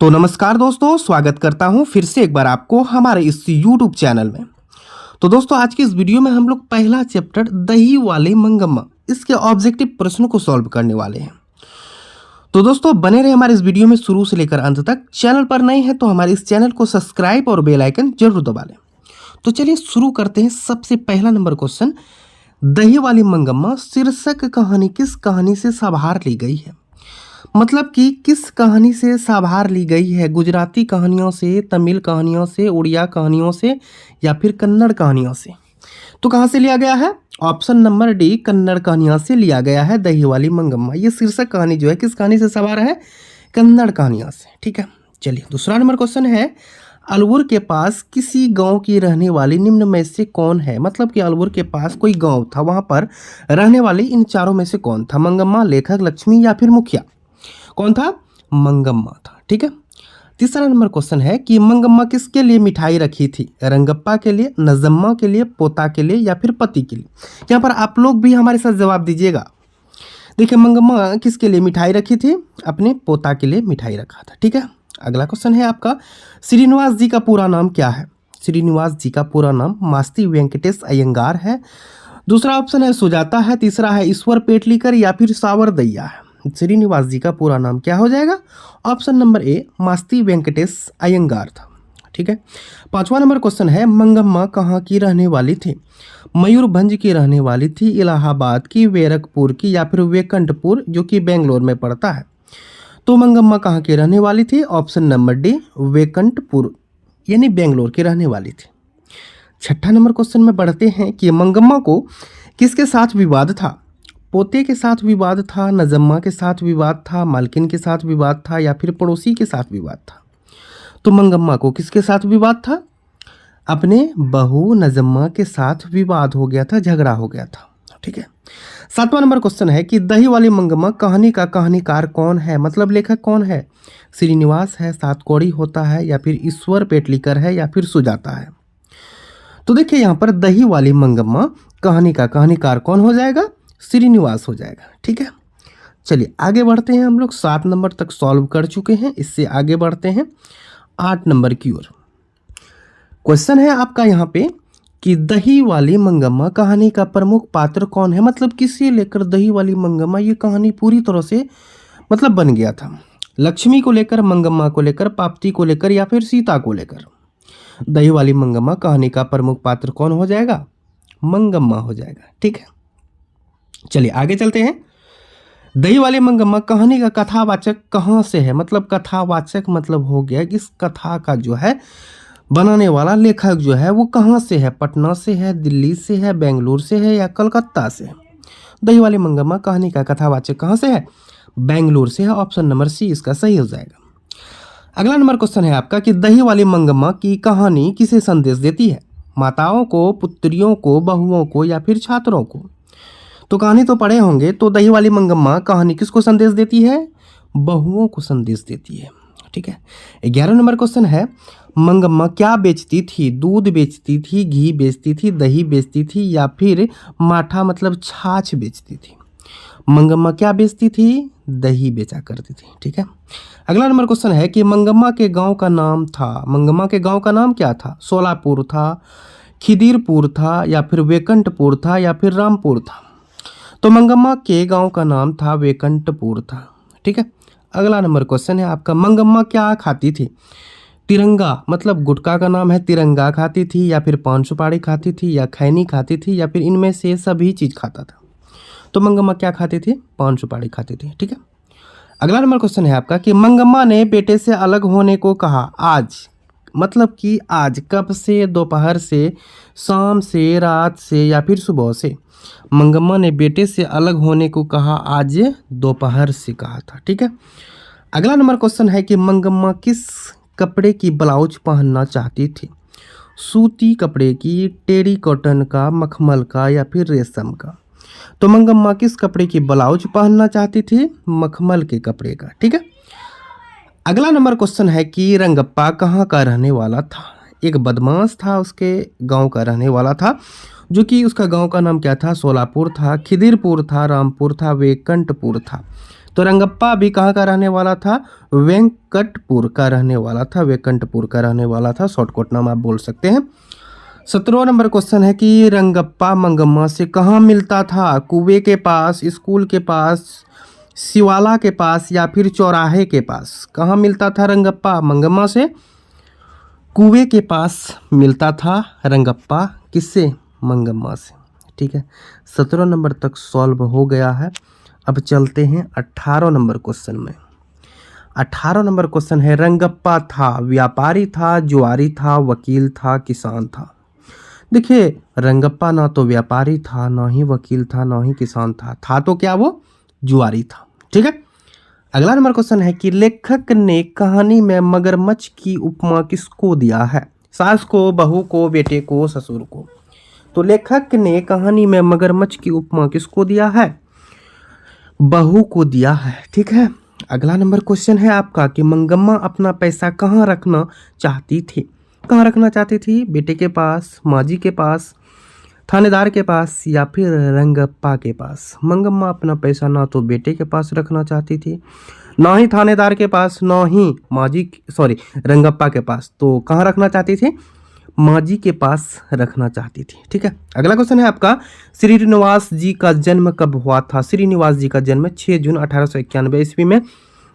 तो नमस्कार दोस्तों, स्वागत करता हूं फिर से एक बार आपको हमारे इस YouTube चैनल में। तो दोस्तों, आज की इस वीडियो में हम लोग पहला चैप्टर दही वाले मंगम्मा इसके ऑब्जेक्टिव प्रश्नों को सॉल्व करने वाले हैं। तो दोस्तों, बने रहे हमारे इस वीडियो में शुरू से लेकर अंत तक। चैनल पर नए हैं तो हमारे इस चैनल को सब्सक्राइब और बेल आइकन जरूर दबा लें। तो चलिए शुरू करते हैं। सबसे पहला नंबर क्वेश्चन, दही वाली मंगम्मा शीर्षक कहानी किस कहानी से साभार ली गई है? मतलब कि किस कहानी से साभार ली गई है? गुजराती कहानियों से, तमिल कहानियों से, उड़िया कहानियों से या फिर कन्नड़ कहानियों से? तो कहाँ से लिया गया है? ऑप्शन नंबर डी, कन्नड़ कहानियों से लिया गया है दही वाली मंगम्मा। ये शीर्षक कहानी जो है किस कहानी से सवार है? कन्नड़ कहानियों से। ठीक है, चलिए दूसरा नंबर क्वेश्चन है, अलवर के पास किसी गांव की रहने वाली निम्न में से कौन है? मतलब कि अलवर के पास कोई गांव था, वहां पर रहने वाली इन चारों में से कौन था? मंगम्मा, लेखक, लक्ष्मी या फिर मुखिया? कौन था? मंगम्मा था। ठीक है, तीसरा नंबर क्वेश्चन है कि मंगम्मा किसके लिए मिठाई रखी थी? रंगप्पा के लिए, नजम्मा के लिए, पोता के लिए या फिर पति के लिए? यहाँ पर आप लोग भी हमारे साथ जवाब दीजिएगा। देखिए, मंगम्मा किसके लिए मिठाई रखी थी? अपने पोता के लिए मिठाई रखा था। ठीक है, अगला क्वेश्चन है आपका, श्रीनिवास जी का पूरा नाम क्या है? श्रीनिवास जी का पूरा नाम मास्ती वेंकटेश अयंगार है। दूसरा ऑप्शन है सुजाता है। तीसरा है ईश्वर पेटलीकर या फिर सावर दैया है। श्रीनिवास जी का पूरा नाम क्या हो जाएगा? Option number A, Masti Venkatesh Iyengar था। ठीक है, पांचवा नंबर क्वेश्चन है, मंगम्मा कहाँ की रहने वाली थी? मयूरभंज की रहने वाली थी, इलाहाबाद की, बैरकपुर की या फिर वेकंठपुर जो कि बेंगलोर में पड़ता है? तो मंगम्मा कहाँ की रहने वाली थी? ऑप्शन नंबर डी, वेकंठपुर यानी बेंगलोर की रहने वाली थी। छठा नंबर क्वेश्चन में बढ़ते हैं कि मंगम्मा को किसके साथ विवाद था? पोते के साथ विवाद था, नजम्मा के साथ विवाद था, मालकिन के साथ विवाद था या फिर पड़ोसी के साथ विवाद था? तो मंगम्मा को किसके साथ विवाद था? अपने बहू नजम्मा के साथ विवाद हो गया था, झगड़ा हो गया था। ठीक है, सातवां नंबर क्वेश्चन है कि दही वाली मंगम्मा कहानी का कहानीकार कौन है? मतलब लेखक कौन है? श्रीनिवास है, सातकोड़ी होता है या फिर ईश्वर पेटलीकर है या फिर सुजाता है? तो देखिए, यहाँ पर दही वाली मंगम्मा कहानी का कहानीकार कौन हो जाएगा? श्रीनिवास हो जाएगा। ठीक है, चलिए आगे बढ़ते हैं। हम लोग 7 नंबर तक सॉल्व कर चुके हैं। इससे आगे बढ़ते हैं 8 नंबर की ओर। क्वेश्चन है आपका यहाँ पे कि दही वाली मंगम्मा कहानी का प्रमुख पात्र कौन है? मतलब किसे लेकर दही वाली मंगम्मा ये कहानी पूरी तरह से मतलब बन गया था? लक्ष्मी को लेकर, मंगम्मा को लेकर, पापती को लेकर या फिर सीता को लेकर? दही वाली मंगम्मा कहानी का प्रमुख पात्र कौन हो जाएगा? मंगम्मा हो जाएगा। ठीक है, चलिए आगे चलते हैं। दही वाले मंगम्मा कहानी का कथावाचक कहाँ से है? मतलब कथावाचक मतलब हो गया कि इस कथा का जो है बनाने वाला लेखक जो है वो कहाँ से है? पटना से है, दिल्ली से है, बेंगलुरु से है या कलकत्ता से है? दही वाले मंगम्मा कहानी का कथावाचक कहाँ से है? बेंगलुरु से है। ऑप्शन नंबर सी इसका सही हो जाएगा। अगला नंबर क्वेश्चन है आपका कि दही वाली मंगम्मा की कहानी किसे संदेश देती है? माताओं को, पुत्रियों को, बहुओं को या फिर छात्रों को? तो कहानी तो पढ़े होंगे। तो दही वाली मंगम्मा कहानी किसको संदेश देती है? बहुओं को संदेश देती है। ठीक है, 11 नंबर क्वेश्चन है, मंगम्मा क्या बेचती थी? दूध बेचती थी, घी बेचती थी, दही बेचती थी या फिर माठा मतलब छाछ बेचती थी? मंगम्मा क्या बेचती थी? दही बेचा करती थी। ठीक है, अगला नंबर क्वेश्चन है कि मंगम्मा के गांव का नाम था। मंगम्मा के गांव का नाम क्या था? सोलापुर था, खिदीरपुर था या फिर वेकंठपुर था या फिर रामपुर था? तो मंगम्मा के गांव का नाम था वेकंठपुर था। ठीक है, अगला नंबर क्वेश्चन है आपका, मंगम्मा क्या खाती थी? तिरंगा मतलब गुटखा का नाम है, तिरंगा खाती थी या फिर पान सुपारी खाती थी या खैनी खाती थी या फिर इनमें से सभी चीज खाता था? तो मंगम्मा क्या खाती थी? पान सुपारी खाती थी। ठीक है, अगला नंबर क्वेश्चन है आपका कि मंगम्मा ने बेटे से अलग होने को कहा। आज मतलब कि आज कब से? दोपहर से, शाम से, रात से या फिर सुबह से? मंगम्मा ने बेटे से अलग होने को कहा आज दोपहर से कहा था। ठीक है, अगला नंबर क्वेश्चन है कि मंगम्मा किस कपड़े की ब्लाउज पहनना चाहती थी? सूती कपड़े की, टेरी कॉटन का, मखमल का या फिर रेशम का? तो मंगम्मा किस कपड़े की ब्लाउज पहनना चाहती थी? मखमल के कपड़े का। ठीक है, अगला नंबर क्वेश्चन है कि रंगप्पा कहाँ का रहने वाला था? एक बदमाश था, उसके गांव का रहने वाला था, जो कि उसका गांव का नाम क्या था? सोलापुर था, खिदीरपुर था, रामपुर था, वेकंठपुर था। तो रंगप्पा भी कहाँ का रहने वाला था, वेंकटपुर का रहने वाला था, वेंकटपुर का रहने वाला था, शॉर्टकट नाम आप बोल सकते हैं। 17वां नंबर क्वेश्चन है कि रंगप्पा मंगम्मा से कहाँ मिलता था, कुएं के पास, स्कूल के पास, शिवाला के पास या फिर चौराहे के पास। कहाँ मिलता था रंगप्पा मंगम्मा से, कुएं के पास मिलता था रंगप्पा किससे, मंगम्मा से। ठीक है, 17 नंबर तक सॉल्व हो गया है। अब चलते हैं 18 नंबर क्वेश्चन में। 18 नंबर क्वेश्चन है, रंगप्पा था व्यापारी था, जुआरी था, वकील था, किसान था। देखिए रंगप्पा ना तो व्यापारी था, ना ही वकील था, ना ही किसान था तो क्या वो जुआरी था। ठीक है, अगला नंबर क्वेश्चन है कि लेखक ने कहानी में मगरमच्छ की उपमा किसको दिया है, सास को, बहू को, बेटे को, ससुर को। तो लेखक ने कहानी में मगरमच्छ की उपमा किसको दिया है, बहू को दिया है। ठीक है, अगला नंबर क्वेश्चन है आपका कि मंगम्मा अपना पैसा कहाँ रखना चाहती थी, कहाँ रखना चाहती थी, बेटे के पास, माजी के पास, थानेदार के पास या फिर रंगप्पा के पास। मंगम्मा अपना पैसा ना तो बेटे के पास रखना चाहती थी, ना ही थानेदार के पास, ना ही रंगप्पा के पास। तो कहाँ रखना चाहती थी, माजी के पास रखना चाहती थी। ठीक है, अगला क्वेश्चन है आपका, श्रीनिवास जी का जन्म कब हुआ था। श्रीनिवास जी का जन्म 6 जून 1891 ईस्वी में,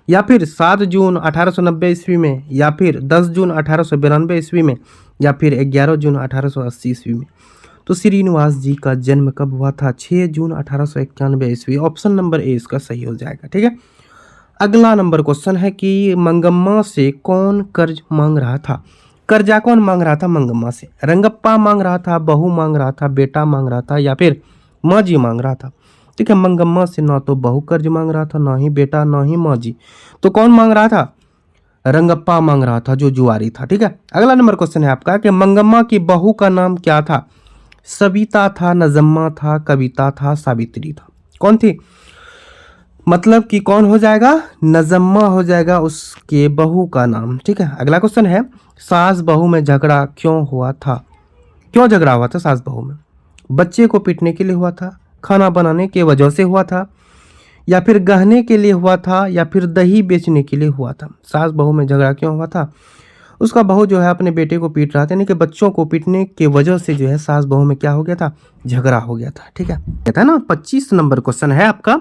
या फिर 7 जून 1890 ईस्वी में, या फिर 10 जून 1892 ईस्वी में, या फिर 11 जून 1880 ईस्वी में। तो श्रीनिवास जी का जन्म कब हुआ था, 6 जून 1891 ईस्वी। ऑप्शन नंबर ए इसका सही हो जाएगा। ठीक है, अगला नंबर क्वेश्चन है कि मंगम्मा से कौन कर्ज मांग रहा था, कर्जा कौन मांग रहा था मंगम्मा से, रंगप्पा मांग रहा था, बहू मांग रहा था, बेटा मांग रहा था, या फिर माजी मांग रहा था। ठीक है, मंगम्मा से ना तो बहू कर्ज मांग रहा था, ना ही बेटा, ना ही माजी। तो कौन मांग रहा था, रंगप्पा मांग रहा था जो जुआरी था। ठीक है, अगला नंबर क्वेश्चन है आपका कि मंगम्मा की बहू का नाम क्या था, सविता था, नजम्मा था, कविता था, सावित्री था। कौन थी, मतलब कि कौन हो जाएगा, नजम्मा हो जाएगा उसके बहू का नाम। ठीक है, अगला क्वेश्चन है, सास बहू में झगड़ा क्यों हुआ था, क्यों झगड़ा हुआ था सास बहू में, बच्चे को पीटने के लिए हुआ था, खाना बनाने के वजह से हुआ था, या फिर गहने के लिए हुआ था, या फिर दही बेचने के लिए हुआ था। सास बहू में झगड़ा क्यों हुआ था, उसका बहू जो है अपने बेटे को पीट रहा था, यानी कि बच्चों को पीटने के वजह से जो है सास बहू में क्या हो गया था, झगड़ा हो गया था। ठीक है, कहता है ना। 25 नंबर क्वेश्चन है आपका,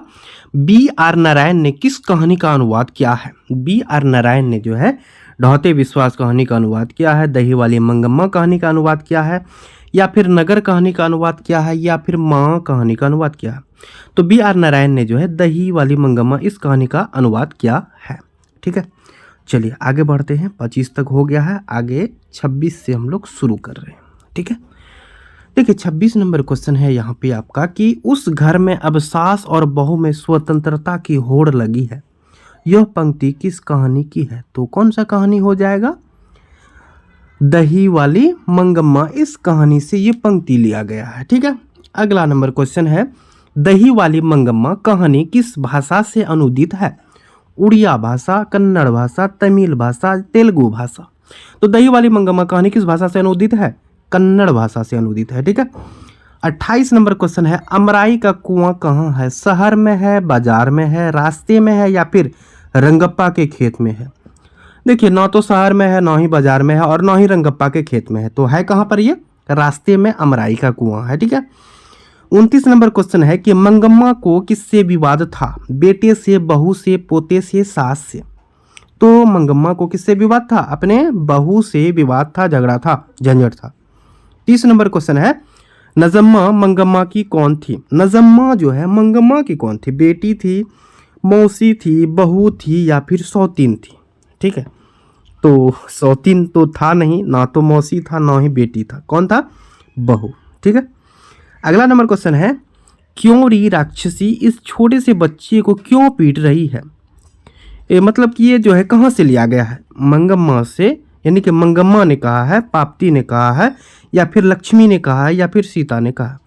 बी आर नारायण ने किस कहानी का अनुवाद किया है। बी आर नारायण ने जो है ढौते विश्वास कहानी का अनुवाद किया है, दही वाली मंगम्मा कहानी का अनुवाद किया है, या फिर नगर कहानी का अनुवाद किया है, या फिर माँ कहानी का अनुवाद किया है। तो बी आर नारायण ने जो है दही वाली मंगम्मा इस कहानी का अनुवाद किया है। ठीक है, चलिए आगे बढ़ते हैं। 25 तक हो गया है, आगे 26 से हम लोग शुरू कर रहे हैं। ठीक है, देखिए 26 नंबर क्वेश्चन है यहाँ पे आपका कि उस घर में अब सास और बहू में स्वतंत्रता की होड़ लगी है, यह पंक्ति किस कहानी की है। तो कौन सा कहानी हो जाएगा, दही वाली मंगम्मा, इस कहानी से ये पंक्ति लिया गया है। ठीक है, अगला नंबर क्वेश्चन है, दही वाली मंगम्मा कहानी किस भाषा से अनुदित है, उड़िया भाषा, कन्नड़ भाषा, तमिल भाषा, तेलुगु भाषा। तो दही वाली मंगम्मा कहानी किस भाषा से अनुदित है, कन्नड़ भाषा से अनुदित है। ठीक है, 28 नंबर क्वेश्चन है, अमराई का कुआं कहाँ है, शहर में है, बाजार में है, रास्ते में है, या फिर रंगप्पा के खेत में है। देखिए ना तो शहर में है, ना ही बाजार में है, और ना ही रंगप्पा के खेत में है। तो है कहाँ पर, ये रास्ते में अमराई का कुआं है। ठीक है, 29 नंबर क्वेश्चन है कि मंगम्मा को किससे विवाद था, बेटे से, बहू से, पोते से, सास से। तो मंगम्मा को किससे विवाद था, अपने बहू से विवाद था, झगड़ा था, झंझट था। 30 नंबर क्वेश्चन है, नजम्मा मंगम्मा की कौन थी। नजम्मा जो है मंगम्मा की कौन थी, बेटी थी, मौसी थी, बहू थी, या फिर सौतीन थी। ठीक है, तो सौतीन तो था नहीं, ना तो मौसी था, ना ही बेटी था, कौन था, बहू। ठीक है, अगला नंबर क्वेश्चन है, क्यों री राक्षसी इस छोटे से बच्चे को क्यों पीट रही है। मतलब कि ये जो है कहाँ से लिया गया है, मंगम्मा से, यानी कि मंगम्मा ने कहा है, पाप्ती ने कहा है, या फिर लक्ष्मी ने कहा है, या फिर सीता ने कहा।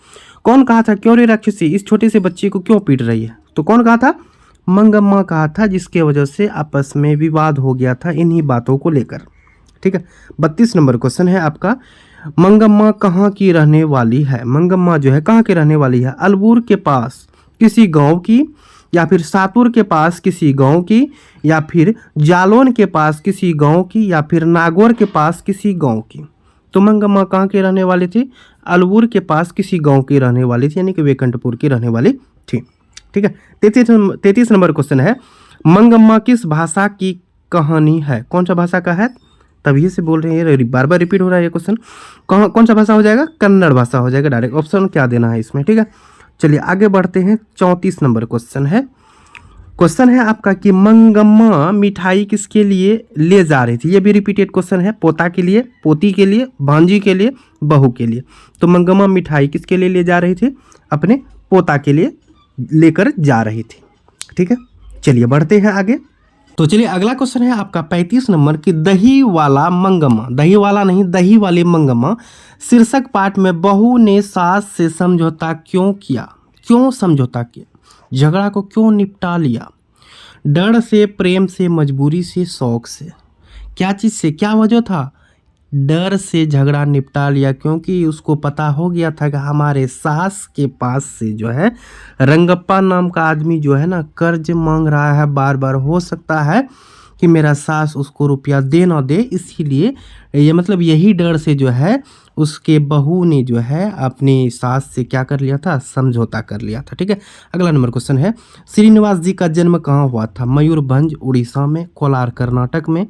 कौन कहा था, क्यों रे राक्षसी इस छोटे से बच्चे को क्यों पीट रही है। तो कौन कहा था, मंगम्मा कहा था, जिसके वजह से आपस में विवाद हो गया था इन्हीं बातों को लेकर। ठीक है, 32 नंबर क्वेश्चन है आपका, मंगम्मा कहाँ की रहने वाली है। मंगम्मा जो है कहाँ की रहने वाली है, अलबूर के पास किसी गांव की, या फिर सातुर के पास किसी गांव की, या फिर जालौन के पास किसी गांव की, या फिर नागौर के पास किसी गांव की। तो मंगम्मा कहाँ के रहने वाले थे? अलवर के पास किसी गांव की रहने वाली थी, यानी कि वेकंठपुर की रहने वाली थी। ठीक है। 33 नंबर क्वेश्चन है, मंगम्मा किस भाषा की कहानी है? कौन सा भाषा का है? तभी से बोल रहे हैं, बार बार रिपीट हो रहा है ये क्वेश्चन। कौन सा भाषा हो जाएगा? कन्नड़ भाषा हो जाएगा। डायरेक्ट ऑप्शन क्या देना है इसमें? ठीक है, चलिए आगे बढ़ते हैं। 34 नंबर क्वेश्चन है आपका कि मंगम्मा मिठाई किसके लिए ले जा रही थी? ये भी रिपीटेड क्वेश्चन है। पोता के लिए, पोती के लिए, भांजी के लिए, बहू के लिए। तो मंगम्मा मिठाई किसके लिए ले जा रही थी? अपने पोता के लिए लेकर जा रही थी। ठीक है, चलिए बढ़ते हैं आगे। तो चलिए अगला क्वेश्चन है आपका 35 नंबर कि दही वाला मंगम्मा, दही वाला नहीं, दही वाली मंगम्मा शीर्षक पाठ में बहू ने सास से समझौता क्यों किया? क्यों समझौता किया? झगड़ा को क्यों निपटा लिया? डर से, प्रेम से, मजबूरी से, शौक से? क्या चीज़ से? क्या वजह था? डर से झगड़ा निपटा लिया, क्योंकि उसको पता हो गया था कि हमारे सास के पास से जो है रंगप्पा नाम का आदमी जो है ना कर्ज मांग रहा है बार बार। हो सकता है कि मेरा सास उसको रुपया दे ना दे, इसीलिए ये मतलब यही डर से जो है उसके बहू ने जो है अपनी सास से क्या कर लिया था? समझौता कर लिया था। ठीक है, अगला नंबर क्वेश्चन है, श्रीनिवास जी का जन्म कहाँ हुआ था? मयूरभंज उड़ीसा में, कोलार कर्नाटक में,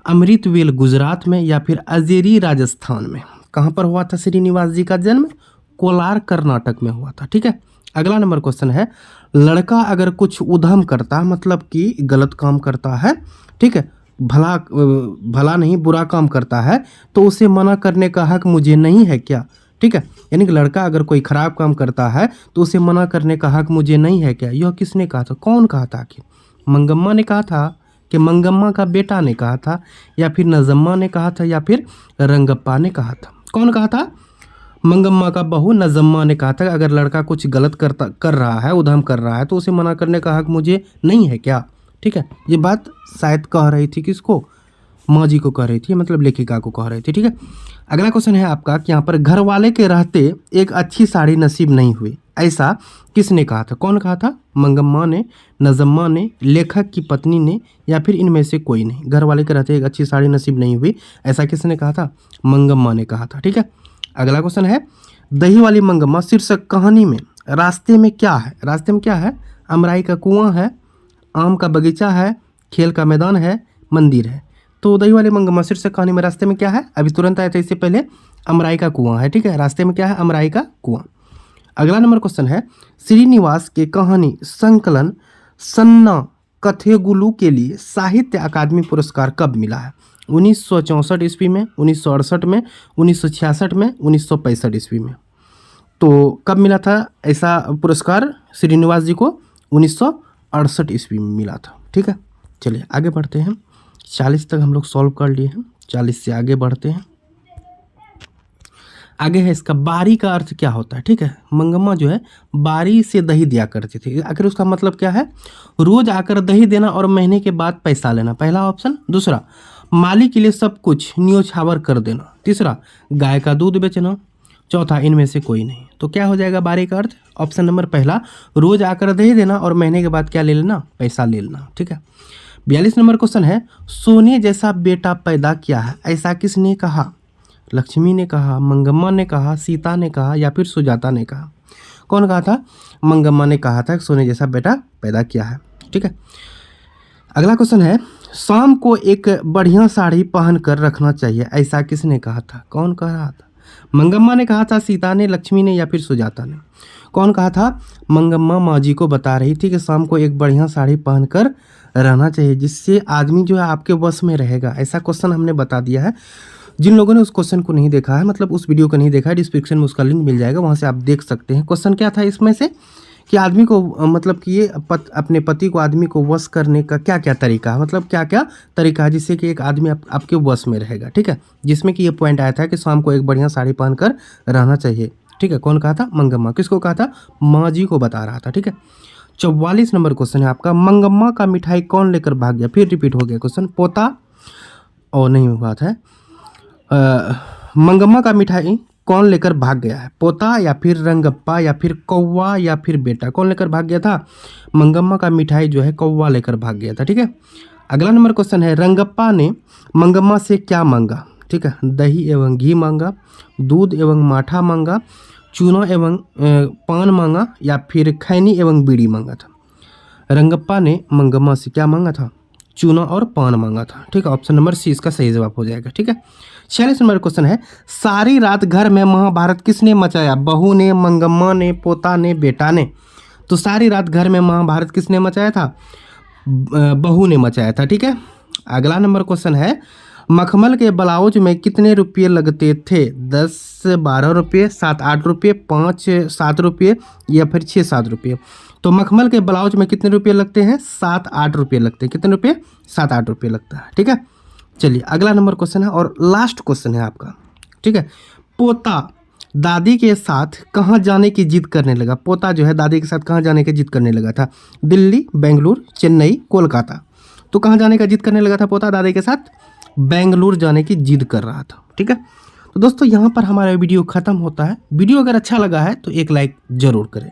अमृतवेल गुजरात में, या फिर अजेरी राजस्थान में? कहाँ पर हुआ था श्रीनिवास जी का जन्म? कोलार कर्नाटक में हुआ था। ठीक है, अगला नंबर क्वेश्चन है, लड़का अगर कुछ उधम करता मतलब कि गलत काम करता है, ठीक है, भला नहीं बुरा काम करता है, तो उसे मना करने का हक मुझे नहीं है क्या? ठीक है, यानी कि लड़का अगर कोई खराब काम करता है तो उसे मना करने का हक मुझे नहीं है क्या? यह किसने कहा था? कौन कहा था? कि मंगम्मा ने कहा था, कि मंगम्मा का बेटा ने कहा था, या फिर नजम्मा ने कहा था, या फिर रंगप्पा ने कहा था? कौन कहा था? मंगम्मा का बहू नजम्मा ने कहा था अगर लड़का कुछ गलत कर रहा है, उधम कर रहा है, तो उसे मना करने का हक मुझे नहीं है क्या? ठीक है, ये बात शायद कह रही थी किसको? माँ जी को कह रही थी, मतलब लेखिका को कह रही थी। ठीक है, अगला क्वेश्चन है आपका कि यहाँ पर घर वाले के रहते एक अच्छी साड़ी नसीब नहीं हुई, ऐसा किसने कहा था? कौन कहा था? मंगम्मा ने, नजम्मा ने, लेखक की पत्नी ने, या फिर इनमें से कोई नहीं? घर वाले के रहते एक अच्छी साड़ी नसीब नहीं हुई, ऐसा किसने कहा था? मंगम्मा ने कहा था। ठीक है, अगला क्वेश्चन है, दही वाली मंगम्मा शीर्षक कहानी में रास्ते में क्या है? रास्ते में क्या है? अमराई का कुआं है, आम का बगीचा है, खेल का मैदान है, मंदिर है। तो दही वाली मंगम्मा शीर्षक कहानी में रास्ते में क्या है? अभी तुरंत आया था इससे पहले, अमराई का कुआं है। ठीक है, रास्ते में क्या है? अमराई का कुआं। अगला नंबर क्वेश्चन है, श्रीनिवास के कहानी संकलन सन्ना कथेगुलू के लिए साहित्य अकादमी पुरस्कार कब मिला है? 1964 ईस्वी में, 1968 में, 1966 में, 1965 ईस्वी में? तो कब मिला था ऐसा पुरस्कार श्रीनिवास जी को? 1968 ईस्वी में मिला था। ठीक है, चलिए आगे बढ़ते हैं। 40 तक हम लोग सॉल्व कर लिए हैं, 40 से आगे बढ़ते हैं। आगे है इसका बारी का अर्थ क्या होता है? ठीक है, मंगम्मा जो है बारी से दही दिया करती थी। आखिर उसका मतलब क्या है? रोज आकर दही देना और महीने के बाद पैसा लेना, पहला ऑप्शन। दूसरा, माली के लिए सब कुछ न्योछावर कर देना। तीसरा, गाय का दूध बेचना। चौथा, इनमें से कोई नहीं। तो क्या हो जाएगा बारी का अर्थ? ऑप्शन नंबर पहला, रोज आकर दही देना और महीने के बाद क्या ले लेना? पैसा ले लेना। ठीक है, 42 नंबर क्वेश्चन है, सोने जैसा बेटा पैदा किया है, ऐसा किसने कहा? लक्ष्मी ने कहा, मंगम्मा ने कहा, सीता ने कहा, या फिर सुजाता ने कहा? कौन कहा था? मंगम्मा ने कहा था सोने जैसा बेटा पैदा किया है। ठीक है, अगला क्वेश्चन है, शाम को एक बढ़िया साड़ी पहन कर रखना चाहिए, ऐसा किसने कहा था? कौन कह रहा था? मंगम्मा ने कहा था, सीता ने, लक्ष्मी ने, या फिर सुजाता ने? कौन कहा था? मंगम्मा माँ जी को बता रही थी कि शाम को एक बढ़िया साड़ी पहन कर रहना चाहिए, जिससे आदमी जो है आपके वश में रहेगा। ऐसा क्वेश्चन हमने बता दिया है। जिन लोगों ने उस क्वेश्चन को नहीं देखा है, मतलब उस वीडियो को नहीं देखा है, डिस्क्रिप्शन में उसका लिंक मिल जाएगा, वहाँ से आप देख सकते हैं। क्वेश्चन क्या था इसमें से कि आदमी को मतलब कि ये अपने पति को, आदमी को वश करने का क्या क्या तरीका है, मतलब क्या क्या तरीका है जिससे कि एक आदमी आपके वश में रहेगा। ठीक है, जिसमें कि ये पॉइंट आया था कि शाम को एक बढ़िया साड़ी पहनकर रहना चाहिए। ठीक है, कौन कहा था? मंगम्मा। किसको कहा था? माँ जी को बता रहा था। ठीक है, 44 नंबर क्वेश्चन है आपका, मंगम्मा का मिठाई कौन लेकर भाग गया? फिर रिपीट हो गया क्वेश्चन, पोता और नहीं बात है। मंगम्मा का मिठाई कौन लेकर भाग गया है, पोता या फिर रंगप्पा या फिर कौवा या फिर बेटा? कौन लेकर भाग गया था? मंगम्मा का मिठाई जो है कौवा लेकर भाग गया था। ठीक है, अगला नंबर क्वेश्चन है, रंगप्पा ने मंगम्मा से क्या मांगा? ठीक है, दही एवं घी मांगा, दूध एवं माठा मांगा, चूना एवं पान मांगा या फिर खैनी एवं बीड़ी मांगा था? रंगप्पा ने मंगम्मा से क्या मांगा था? चूना और पान मांगा था। ठीक है, ऑप्शन नंबर सी इसका सही जवाब हो जाएगा। ठीक है, 46 नंबर क्वेश्चन है, सारी रात घर में महाभारत किसने मचाया? बहू ने, मंगम्मा ने, पोता ने, बेटा ने? तो सारी रात घर में महाभारत किसने मचाया था? बहू ने मचाया था। ठीक है, अगला नंबर क्वेश्चन है, मखमल के ब्लाउज में कितने रुपये लगते थे? 10-12 रुपये, 7-8 रुपये, 5-7 रुपये या फिर 6-7 रुपये? तो मखमल के ब्लाउज में कितने रुपये लगते हैं? 7-8 रुपये लगते हैं। कितने रुपये? 7-8 रुपये लगता है। ठीक है, चलिए अगला नंबर क्वेश्चन है और लास्ट क्वेश्चन है आपका। ठीक है, पोता दादी के साथ कहाँ जाने की जिद करने लगा? पोता जो है दादी के साथ कहाँ जाने की जिद करने लगा था? दिल्ली, बेंगलुरु, चेन्नई, कोलकाता? तो कहाँ जाने का जिद करने लगा था पोता दादी के साथ? बेंगलुरु जाने की जिद कर रहा था। ठीक है, तो दोस्तों यहाँ पर हमारा वीडियो ख़त्म होता है। वीडियो अगर अच्छा लगा है तो एक लाइक ज़रूर करें।